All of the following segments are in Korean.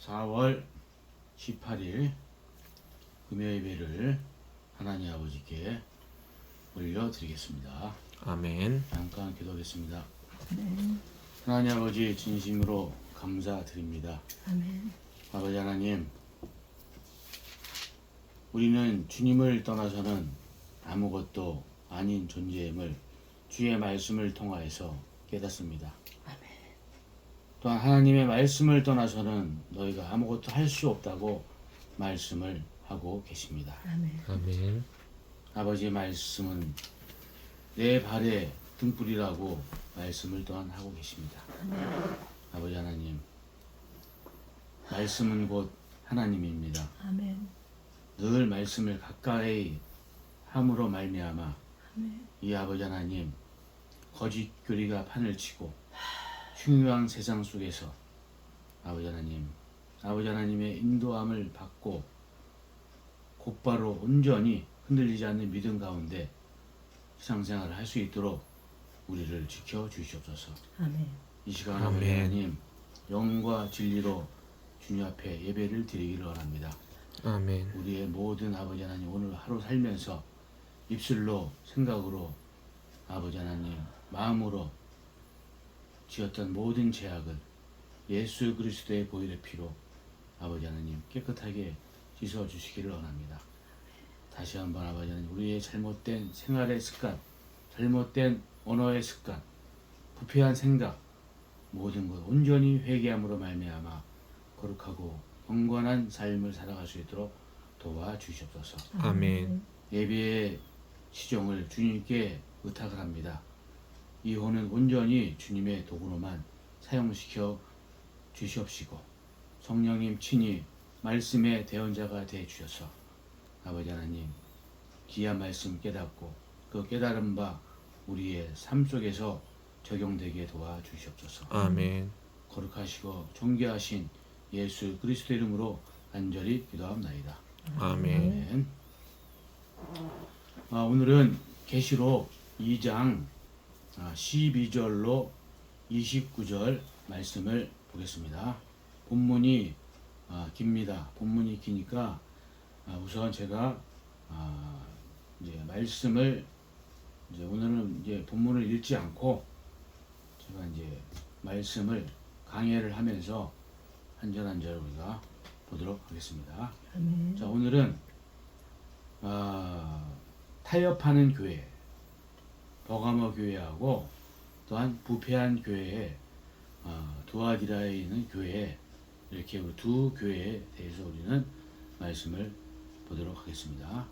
4월 18일 금요예배를 하나님 아버지께 올려드리겠습니다. 아멘. 잠깐 기도하겠습니다. 아멘. 하나님 아버지 진심으로 감사드립니다. 아멘. 아버지 하나님, 우리는 주님을 떠나서는 아무것도 아닌 존재임을 주의 말씀을 통하여서 깨닫습니다. 아멘. 또한 하나님의 말씀을 떠나서는 너희가 아무것도 할 수 없다고 말씀을 하고 계십니다. 아멘. 아멘. 아버지의 말씀은 내 발의 등불이라고 말씀을 또한 하고 계십니다. 아버지 하나님, 말씀은 곧 하나님입니다. 아멘. 늘 말씀을 가까이 함으로 말미암아 아멘. 이 아버지 하나님, 거짓 교리가 판을 치고 흉흉한 세상 속에서 아버지 하나님의 인도함을 받고 곧바로 온전히 흔들리지 않는 믿음 가운데 신앙생활을 할 수 있도록 우리를 지켜 주시옵소서. 아멘. 이 시간 아멘. 아버지 하나님, 영과 진리로 주님 앞에 예배를 드리기를 원합니다. 아멘. 우리의 모든 아버지 하나님, 오늘 하루 살면서 입술로, 생각으로, 아버지 하나님, 마음으로 지었던 모든 죄악을 예수 그리스도의 보혈의 피로 아버지 하나님 깨끗하게 씻어 주시기를 원합니다. 다시 한번 아버지 하나님, 우리의 잘못된 생활의 습관, 잘못된 언어의 습관, 부패한 생각, 모든 것 온전히 회개함으로 말미암아 거룩하고 경건한 삶을 살아갈 수 있도록 도와주시옵소서. 아멘. 예배의 시종을 주님께 의탁을 합니다. 이 혼은 온전히 주님의 도구로만 사용시켜 주시옵시고 성령님 친히 말씀의 대언자가 되어 주셔서 아버지 하나님, 귀한 말씀 깨닫고 그 깨달은 바 우리의 삶 속에서 적용되게 도와주시옵소서. 아멘. 거룩하시고 존귀하신 예수 그리스도 이름으로 간절히 기도합나이다. 아멘. 아멘. 오늘은 계시록 2장 12절로 29절 말씀을 보겠습니다. 본문이 깁니다. 본문이 기니까 우선 제가 이제 말씀을 오늘은 이제 본문을 읽지 않고 제가 이제 말씀을 강해를 하면서 한 절 한 절 우리가 보도록 하겠습니다. 아멘. 자, 오늘은 타협하는 교회, 버가모 교회하고 또한 부패한 교회에 두아디라에 있는 교회, 이렇게 우리 두 교회에 대해서 우리는 말씀을 보도록 하겠습니다.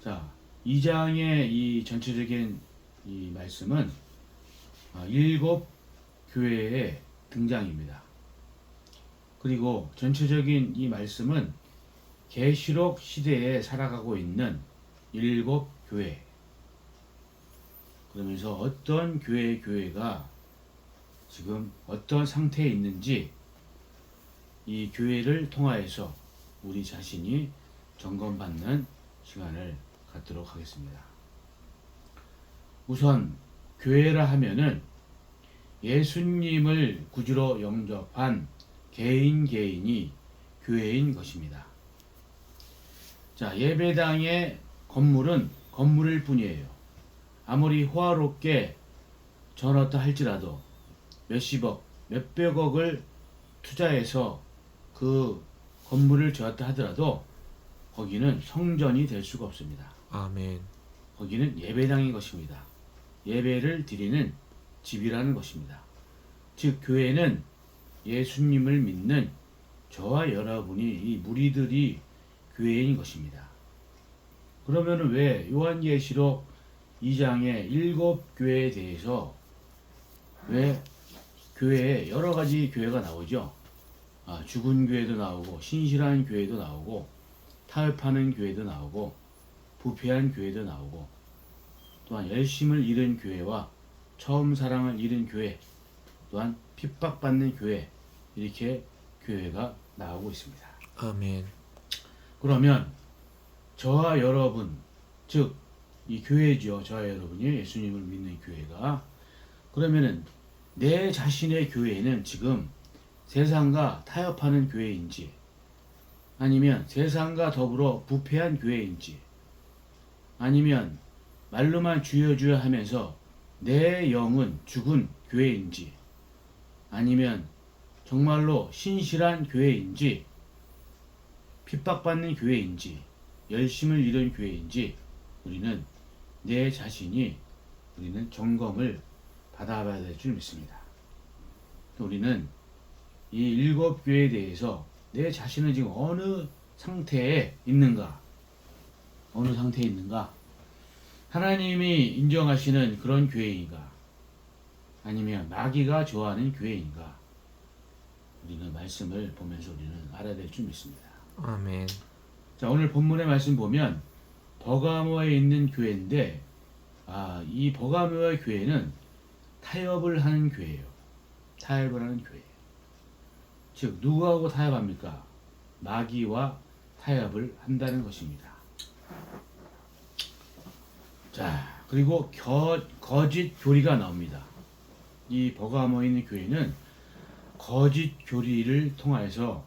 자, 2장의 이 전체적인 이 말씀은 7 교회의 등장입니다. 그리고 전체적인 이 말씀은 계시록 시대에 살아가고 있는 7 교회, 그러면서 어떤 교회가 지금 어떤 상태에 있는지 이 교회를 통하여서 우리 자신이 점검받는 시간을 갖도록 하겠습니다. 우선 교회라 하면은 예수님을 구주로 영접한 개인이 교회인 것입니다. 자, 예배당의 건물은 건물일 뿐이에요. 아무리 호화롭게 전었다 할지라도 몇십억, 몇백억을 투자해서 그 건물을 지었다 하더라도 거기는 성전이 될 수가 없습니다. 아멘. 거기는 예배당인 것입니다. 예배를 드리는 집이라는 것입니다. 즉 교회는 예수님을 믿는 저와 여러분이, 이 무리들이 교회인 것입니다. 그러면 왜 요한계시록 2장의 7 교회에 대해서 왜 교회에 여러 가지 교회가 나오죠? 죽은 교회도 나오고 신실한 교회도 나오고 타협하는 교회도 나오고 부패한 교회도 나오고 또한 열심을 잃은 교회와 처음 사랑을 잃은 교회, 또한 핍박받는 교회, 이렇게 교회가 나오고 있습니다. 아멘. 그러면 저와 여러분, 즉 이 교회죠. 저와 여러분이 예수님을 믿는 교회가, 그러면은 내 자신의 교회는 지금 세상과 타협하는 교회인지, 아니면 세상과 더불어 부패한 교회인지, 아니면 말로만 주여 주여 하면서 내 영은 죽은 교회인지, 아니면 정말로 신실한 교회인지, 핍박받는 교회인지, 열심을 잃은 교회인지, 우리는 내 자신이 우리는 점검을 받아봐야 될 줄 믿습니다. 우리는 이 7교회에 대해서 내 자신은 지금 어느 상태에 있는가? 어느 상태에 있는가? 하나님이 인정하시는 그런 교회인가? 아니면 마귀가 좋아하는 교회인가? 우리는 말씀을 보면서 우리는 알아야 될 줄 믿습니다. 아멘. 자, 오늘 본문의 말씀 보면 버가모에 있는 교회인데, 이 버가모의 교회는 타협을 하는 교회예요. 타협을 하는 교회예요. 즉 누구하고 타협합니까? 마귀와 타협을 한다는 것입니다. 자, 그리고 거짓 교리가 나옵니다. 이 버가모에 있는 교회는 거짓 교리를 통해서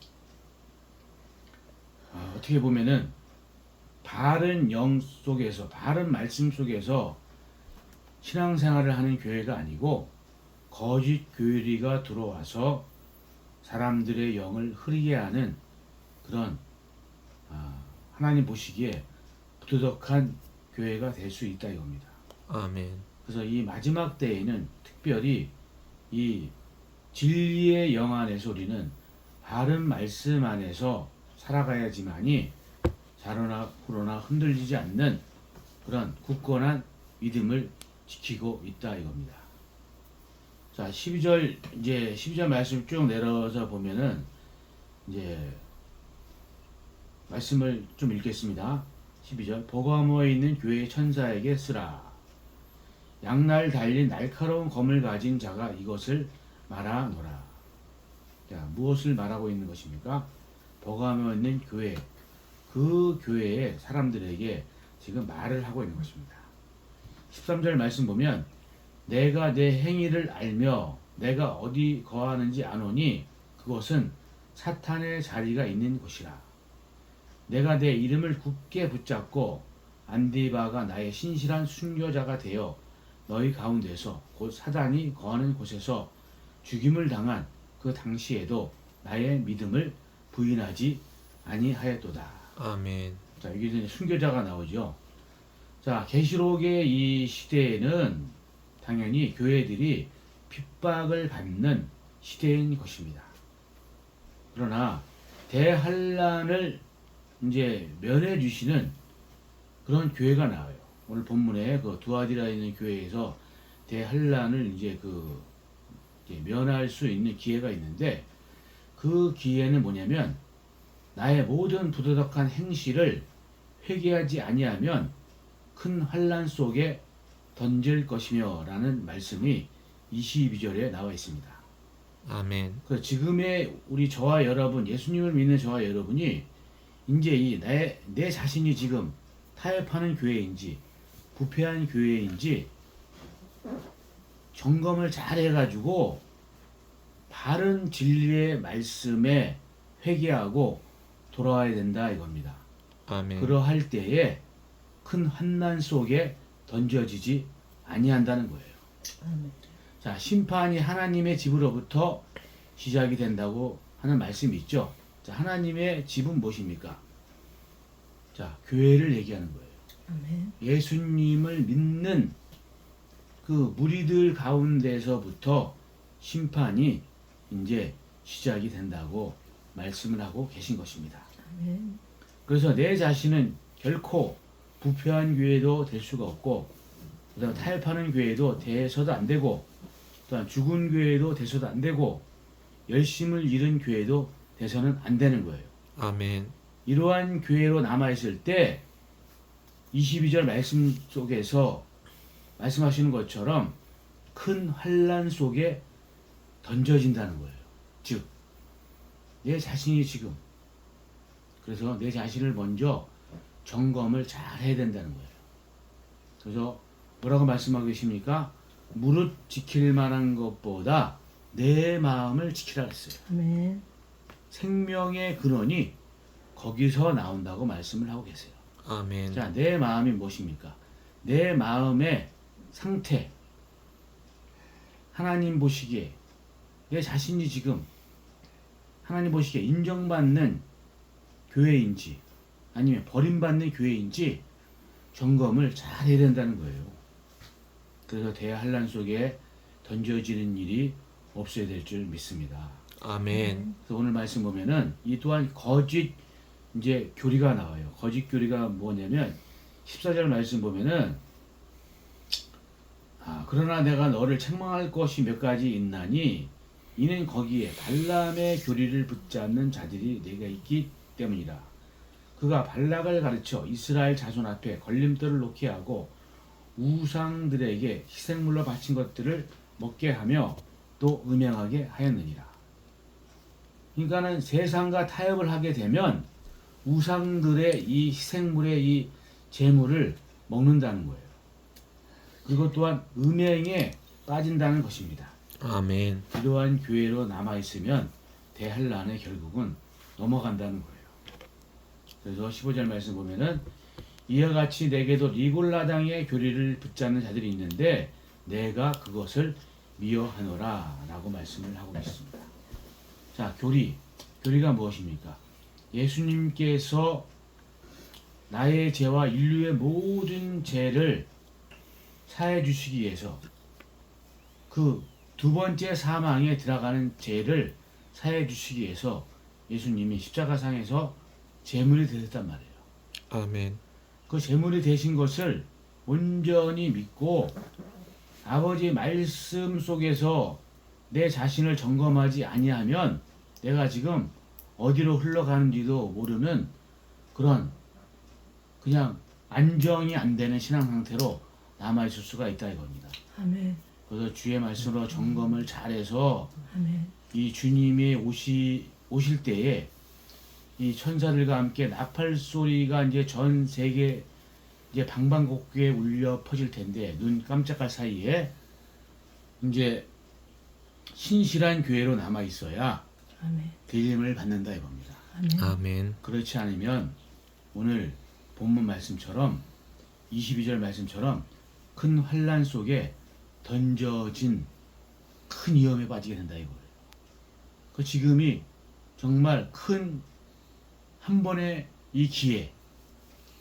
어떻게 보면은 바른 영 속에서, 바른 말씀 속에서 신앙생활을 하는 교회가 아니고 거짓 교리가 들어와서 사람들의 영을 흐리게 하는 그런 하나님 보시기에 부도덕한 교회가 될 수 있다 이겁니다. 아멘. 그래서 이 마지막 때에는 특별히 이 진리의 영 안에서 우리는 바른 말씀 안에서 살아가야지만이 좌로나 우로나 흔들리지 않는 그런 굳건한 믿음을 지키고 있다 이겁니다. 자, 12절 말씀 쭉 내려서 보면은 이제 말씀을 좀 읽겠습니다. 12절. 버가모에 있는 교회의 천사에게 쓰라. 양날 달린 날카로운 검을 가진 자가 이것을 말하노라. 자, 무엇을 말하고 있는 것입니까? 버가모에 있는 교회, 그 교회의 사람들에게 지금 말을 하고 있는 것입니다. 13절 말씀 보면 내가 내 행위를 알며 내가 어디 거하는지 아노니 그것은 사탄의 자리가 있는 곳이라. 내가 내 이름을 굳게 붙잡고 안디바가 나의 신실한 순교자가 되어 너희 가운데서 곧 사단이 거하는 곳에서 죽임을 당한 그 당시에도 나의 믿음을 부인하지 아니하였도다. 아멘. 자, 여기서 순교자가 나오죠. 자, 계시록의 이 시대에는 당연히 교회들이 핍박을 받는 시대인 것입니다. 그러나 대환란을 이제 면해 주시는 그런 교회가 나와요. 오늘 본문에 그 두아디라 있는 교회에서 대환란을 이제 면할 수 있는 기회가 있는데, 그 기회는 뭐냐면 나의 모든 부도덕한 행실을 회개하지 아니하면 큰 환란 속에 던질 것이며 라는 말씀이 22절에 나와 있습니다. 아멘. 그래서 지금의 저와 여러분, 예수님을 믿는 저와 여러분이 이제 내 자신이 지금 타협하는 교회인지 부패한 교회인지 점검을 잘 해가지고 바른 진리의 말씀에 회개하고 돌아와야 된다 이겁니다. 아멘. 그러할 때에 큰 환난 속에 던져지지 아니한다는 거예요. 아멘. 자, 심판이 하나님의 집으로부터 시작이 된다고 하는 말씀이 있죠. 자, 하나님의 집은 무엇입니까? 자, 교회를 얘기하는 거예요. 아멘. 예수님을 믿는 그 무리들 가운데서부터 심판이 이제 시작이 된다고 말씀을 하고 계신 것입니다. 아멘. 그래서 내 자신은 결코 부패한 교회도 될 수가 없고, 그다음 타협하는 교회도 돼서도 안 되고, 또한 죽은 교회도 돼서도 안 되고, 열심을 잃은 교회도 돼서는 안 되는 거예요. 아멘. 이러한 교회로 남아있을 때 22절 말씀 속에서 말씀하시는 것처럼 큰 환난 속에 던져진다는 거예요. 즉, 내 자신이 지금, 그래서 내 자신을 먼저 점검을 잘 해야 된다는 거예요. 그래서 뭐라고 말씀하고 계십니까? 무릇 지킬 만한 것보다 내 마음을 지키라 했어요. 아멘. 생명의 근원이 거기서 나온다고 말씀을 하고 계세요. 아멘. 자, 내 마음이 무엇입니까? 내 마음의 상태, 하나님 보시기에 내 자신이 지금 하나님 보시기에 인정받는 교회인지 아니면 버림받는 교회인지 점검을 잘 해야 된다는 거예요. 그래서 대환란 속에 던져지는 일이 없어야 될 줄 믿습니다. 아멘. 그래서 오늘 말씀 보면은 이 또한 거짓 이제 교리가 나와요. 거짓 교리가 뭐냐면 14절 말씀 보면은 그러나 내가 너를 책망할 것이 몇 가지 있나니 이는 거기에 발람의 교리를 붙잡는 자들이 내가 있기 때문이라. 그가 발락을 가르쳐 이스라엘 자손 앞에 걸림돌을 놓게 하고 우상들에게 희생물로 바친 것들을 먹게 하며 또 음행하게 하였느니라. 그러니까는 세상과 타협을 하게 되면 우상들의 이 희생물의 이 제물을 먹는다는 거예요. 그리고 또한 음행에 빠진다는 것입니다. 아멘. 이러한 교회로 남아있으면 대환란의 결국은 넘어간다는 거예요. 그래서 15절 말씀 보면은 이와 같이 내게도 리골라당의 교리를 붙잡는 자들이 있는데 내가 그것을 미워하노라 라고 말씀을 하고 있습니다. 자, 교리가 무엇입니까? 예수님께서 나의 죄와 인류의 모든 죄를 사해 주시기 위해서 그 두 번째 사망에 들어가는 죄를 사해 주시기 위해서 예수님이 십자가상에서 제물이 되셨단 말이에요. 아멘. 그 제물이 되신 것을 온전히 믿고 아버지 말씀 속에서 내 자신을 점검하지 아니하면 내가 지금 어디로 흘러가는지도 모르는 그런 그냥 안정이 안 되는 신앙 상태로 남아있을 수가 있다 이겁니다. 아멘. 그래서 주의 말씀으로 점검을 잘해서 아멘. 이 주님이 오실 때에 이 천사들과 함께 나팔 소리가 이제 전 세계 이제 방방곡곡에 울려 퍼질 텐데 눈 깜짝할 사이에 이제 신실한 교회로 남아 있어야 아멘. 대림을 받는다 이겁니다. 아멘. 아멘. 그렇지 않으면 오늘 본문 말씀처럼 22절 말씀처럼 큰 환난 속에 던져진 큰 위험에 빠지게 된다 이거예요. 그 지금이 정말 큰 한 번의 이 기회,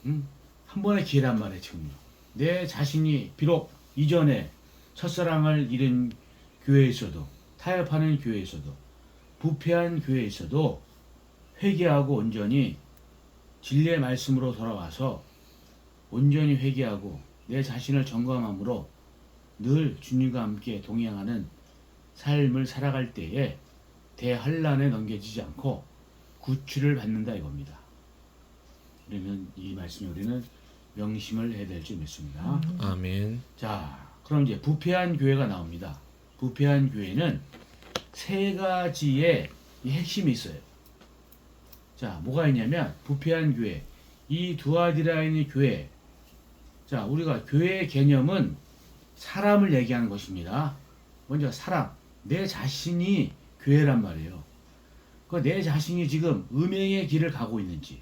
한 번의 기회란 말이에요. 지금요. 내 자신이 비록 이전에 첫사랑을 잃은 교회에서도 타협하는 교회에서도 부패한 교회에서도 회개하고 온전히 진리의 말씀으로 돌아와서 온전히 회개하고 내 자신을 점검함으로 늘 주님과 함께 동행하는 삶을 살아갈 때에 대환란에 넘겨지지 않고 구출을 받는다 이겁니다. 그러면 이 말씀에 우리는 명심을 해야 될 줄 믿습니다. 아멘. 자, 그럼 이제 부패한 교회가 나옵니다. 부패한 교회는 세 가지의 이 핵심이 있어요. 자, 뭐가 있냐면 부패한 교회, 이 두아디라인의 교회. 자, 우리가 교회의 개념은 사람을 얘기하는 것입니다. 먼저 사람, 내 자신이 교회란 말이에요. 그 내 자신이 지금 음행의 길을 가고 있는지,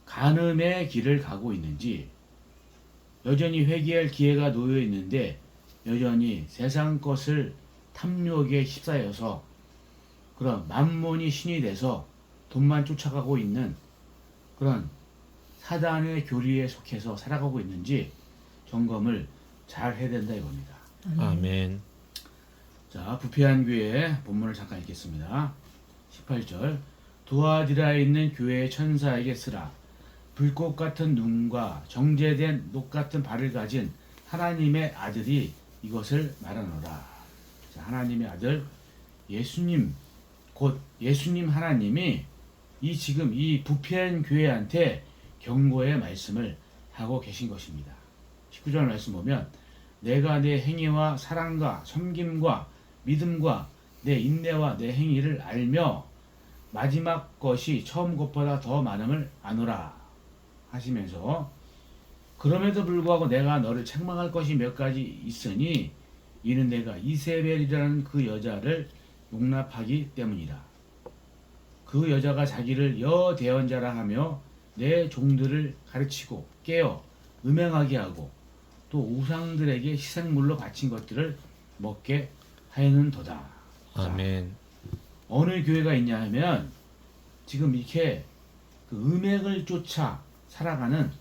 간음의 길을 가고 있는지, 여전히 회개할 기회가 놓여 있는데 여전히 세상 것을 탐욕에 휩싸여서 그런 만몬이 신이 돼서 돈만 쫓아가고 있는 그런 사단의 교리에 속해서 살아가고 있는지 점검을 잘 해야 된다 이겁니다. 아멘. 자, 부패한 교회 본문을 잠깐 읽겠습니다. 18절 두아디라에 있는 교회의 천사에게 쓰라. 불꽃 같은 눈과 정제된 녹 같은 발을 가진 하나님의 아들이 이것을 말하노라. 자, 하나님의 아들 예수님, 곧 예수님 하나님이 이 지금 이 부패한 교회한테 경고의 말씀을 하고 계신 것입니다. 19절 말씀 보면 내가 내 행위와 사랑과 섬김과 믿음과 내 인내와 내 행위를 알며 마지막 것이 처음 것보다 더 많음을 아노라 하시면서 그럼에도 불구하고 내가 너를 책망할 것이 몇 가지 있으니 이는 내가 이세벨이라는 그 여자를 용납하기 때문이라. 그 여자가 자기를 여대언자라 하며 내 종들을 가르치고 깨어 음행하게 하고 또 우상들에게 희생물로 바친 것들을 먹게 하였는도다. 아멘. 어느 교회가 있냐 하면 지금 이렇게 그 음행을 쫓아 살아가는,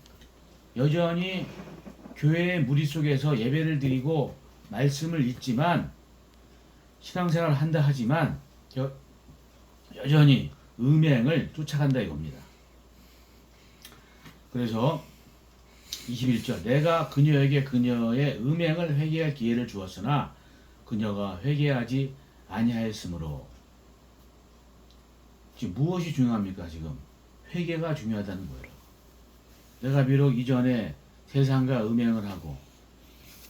여전히 교회의 무리 속에서 예배를 드리고 말씀을 읽지만 신앙생활을 한다 하지만 여전히 음행을 쫓아간다 이겁니다. 그래서 21절, 내가 그녀에게 그녀의 음행을 회개할 기회를 주었으나 그녀가 회개하지 아니하였으므로. 지금 무엇이 중요합니까? 지금 회개가 중요하다는 거예요. 내가 비록 이전에 세상과 음행을 하고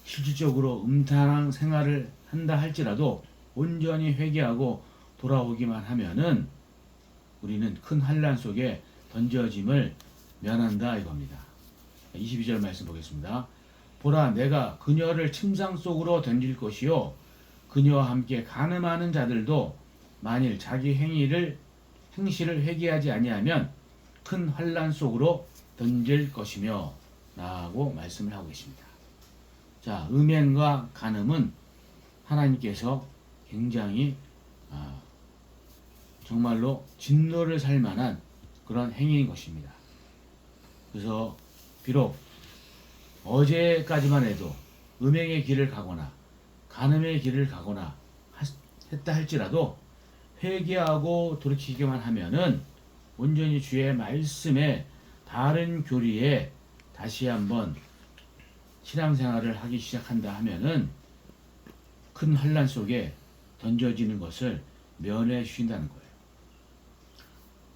실질적으로 음탕한 생활을 한다 할지라도 온전히 회개하고 돌아오기만 하면은 우리는 큰 환난 속에 던져짐을 면한다 이겁니다. 22절 말씀 보겠습니다. 보라, 내가 그녀를 침상 속으로 던질 것이요 그녀와 함께 간음하는 자들도 만일 자기 행실을 회개하지 아니하면 큰 환난 속으로 던질 것이며 라고 말씀을 하고 계십니다. 자, 음행과 간음은 하나님께서 굉장히 정말로 진노를 살 만한 그런 행위인 것입니다. 그래서 비록 어제까지만 해도 음행의 길을 가거나 간음의 길을 가거나 했다 할지라도 회개하고 돌이키기만 하면은 온전히 주의 말씀에 바른 교리에 다시 한번 신앙생활을 하기 시작한다 하면은 큰 환난 속에 던져지는 것을 면해 주신다는 거예요.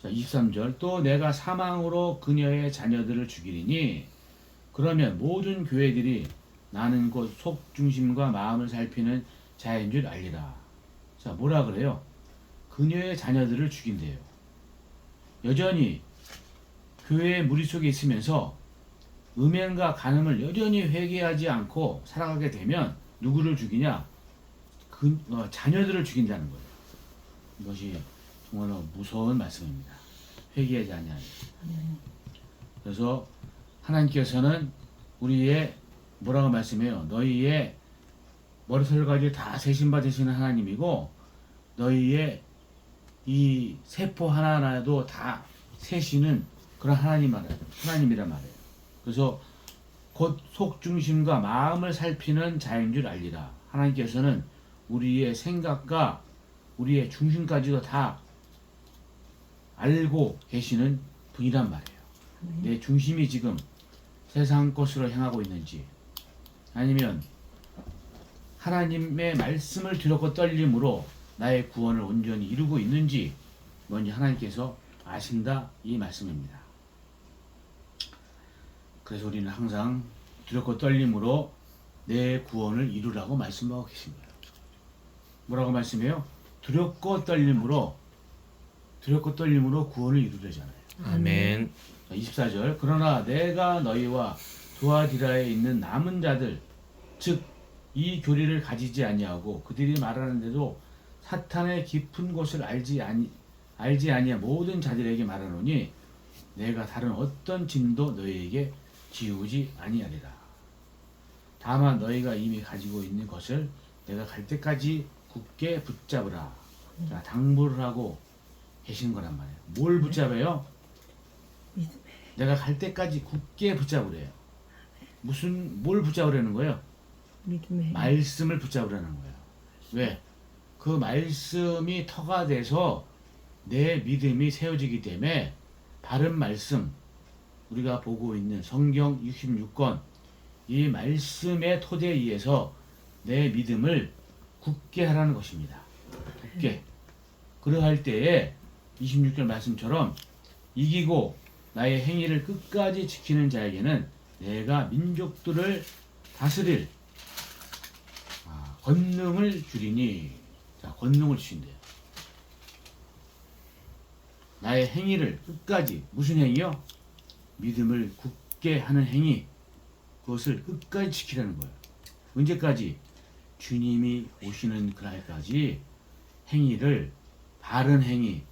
자, 23절, 또 내가 사망으로 그녀의 자녀들을 죽이리니 그러면 모든 교회들이 나는 곧 속중심과 마음을 살피는 자인 줄 알리라. 자, 뭐라 그래요? 그녀의 자녀들을 죽인대요. 여전히 교회의 무리 속에 있으면서 음행과 간음을 여전히 회개하지 않고 살아가게 되면 누구를 죽이냐? 자녀들을 죽인다는 거예요. 이것이 정말로 무서운 말씀입니다. 회개하지 아니하니. 그래서 하나님께서는 우리의 뭐라고 말씀해요? 너희의 머리털까지 다 세심받으시는 하나님이고 너희의 이 세포 하나하나도 다 세시는 그런 하나님이란 말이에요. 그래서 곧 속중심과 마음을 살피는 자인 줄 알리라. 하나님께서는 우리의 생각과 우리의 중심까지도 다 알고 계시는 분이란 말이에요. 내 중심이 지금 세상 것으로 향하고 있는지 아니면 하나님의 말씀을 두렵고 떨림으로 나의 구원을 온전히 이루고 있는지 먼저 하나님께서 아신다 이 말씀입니다. 그래서 우리는 항상 두렵고 떨림으로 내 구원을 이루라고 말씀하고 계십니다. 뭐라고 말씀해요? 두렵고 떨림으로 구원을 이루려잖아요. 아멘. 24절, 그러나 내가 너희와 두아디라에 있는 남은 자들 즉 이 교리를 가지지 아니하고 그들이 말하는데도 사탄의 깊은 곳을 알지 아니한 모든 자들에게 말하노니 내가 다른 어떤 짐도 너희에게 지우지 아니하리라. 다만 너희가 이미 가지고 있는 것을 내가 갈 때까지 굳게 붙잡으라. 자, 당부를 하고 계신 거란 말이에요. 뭘 붙잡아요? 내가 갈 때까지 굳게 붙잡으래요. 뭘 붙잡으라는 거예요? 말씀을 붙잡으라는 거예요. 왜? 그 말씀이 터가 돼서 내 믿음이 세워지기 때문에 바른 말씀, 우리가 보고 있는 성경 66권 이 말씀의 토대에 의해서 내 믿음을 굳게 하라는 것입니다. 굳게. 그러할 때에 26절 말씀처럼 이기고 나의 행위를 끝까지 지키는 자에게는 내가 민족들을 다스릴 권능을 주리니. 자, 권능을 주신대요. 나의 행위를 끝까지, 무슨 행위요? 믿음을 굳게 하는 행위, 그것을 끝까지 지키라는 거예요. 언제까지? 주님이 오시는 그날까지 행위를 바른 행위,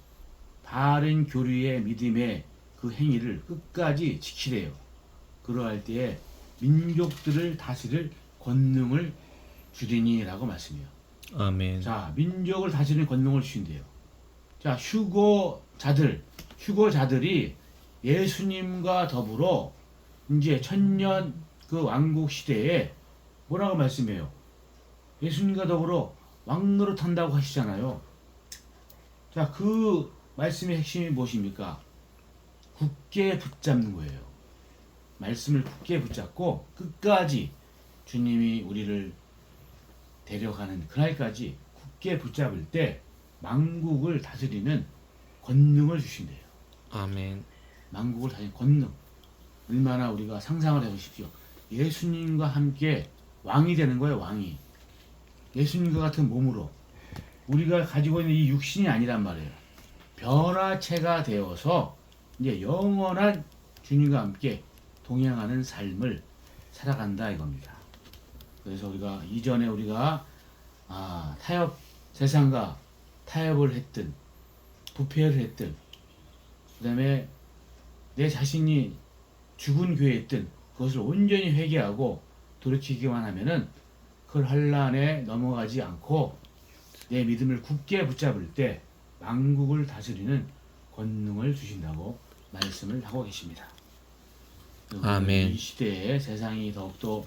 바른 교류의 믿음의 그 행위를 끝까지 지키래요. 그러할 때에 민족들을 다스릴 권능을 주리니라고 말씀해요. 아멘. 자, 민족을 다스리는 권능을 주신대요. 자, 휴거자들이 예수님과 더불어 이제 천년 그 왕국 시대에 뭐라고 말씀해요? 예수님과 더불어 왕노릇한다고 하시잖아요. 자, 그 말씀의 핵심이 무엇입니까? 굳게 붙잡는 거예요. 말씀을 굳게 붙잡고 끝까지 주님이 우리를 데려가는 그날까지 굳게 붙잡을 때 만국을 다스리는 권능을 주신대요. 아멘. 만국을 다스리는 권능. 얼마나 우리가 상상을 해보십시오. 예수님과 함께 왕이 되는 거예요. 왕이. 예수님과 같은 몸으로 우리가 가지고 있는 이 육신이 아니란 말이에요. 변화체가 되어서 이제 영원한 주님과 함께 동행하는 삶을 살아간다 이겁니다. 그래서 우리가 이전에 우리가 세상과 타협을 했든 부패를 했든 그다음에 내 자신이 죽은 교회였든 그것을 온전히 회개하고 돌이키기만 하면은 그 환란에 넘어가지 않고 내 믿음을 굳게 붙잡을 때 만국을 다스리는 권능을 주신다고 말씀을 하고 계십니다. 아멘. 이 시대에 세상이 더욱더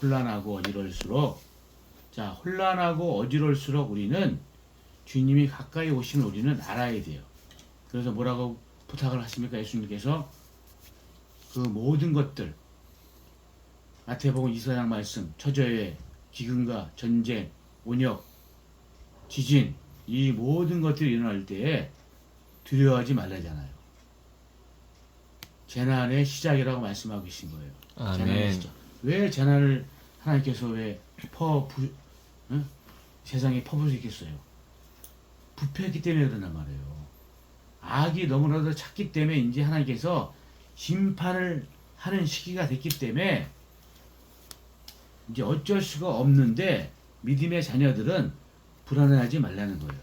혼란하고 어지러울수록 혼란하고 어지러울수록 우리는 주님이 가까이 오시는 우리는 알아야 돼요. 그래서 뭐라고 부탁을 하십니까? 예수님께서 그 모든 것들 마태복음 24장 말씀 처저의 기근과 전쟁, 온역, 지진 이 모든 것들이 일어날 때에 두려워하지 말라잖아요. 재난의 시작이라고 말씀하고 계신 거예요. 아멘. 재난의 시작. 왜 재난을 하나님께서 세상에 퍼부으셨겠어요? 부패했기 때문에 그런단 말이에요. 악이 너무나도 찼기 때문에 이제 하나님께서 심판을 하는 시기가 됐기 때문에 이제 어쩔 수가 없는데 믿음의 자녀들은 불안해하지 말라는 거예요.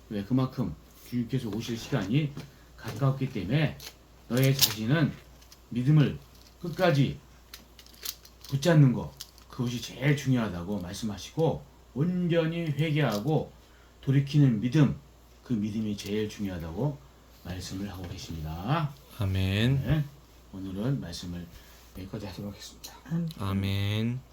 왜? 그만큼 주님께서 오실 시간이 가까웠기 때문에 너의 자신은 믿음을 끝까지 붙잡는 거 그것이 제일 중요하다고 말씀하시고 온전히 회개하고 돌이키는 믿음 그 믿음이 제일 중요하다고 말씀을 하고 계십니다. 아멘. 네, 오늘은 말씀을 여기까지 하도록 하겠습니다. 아멘.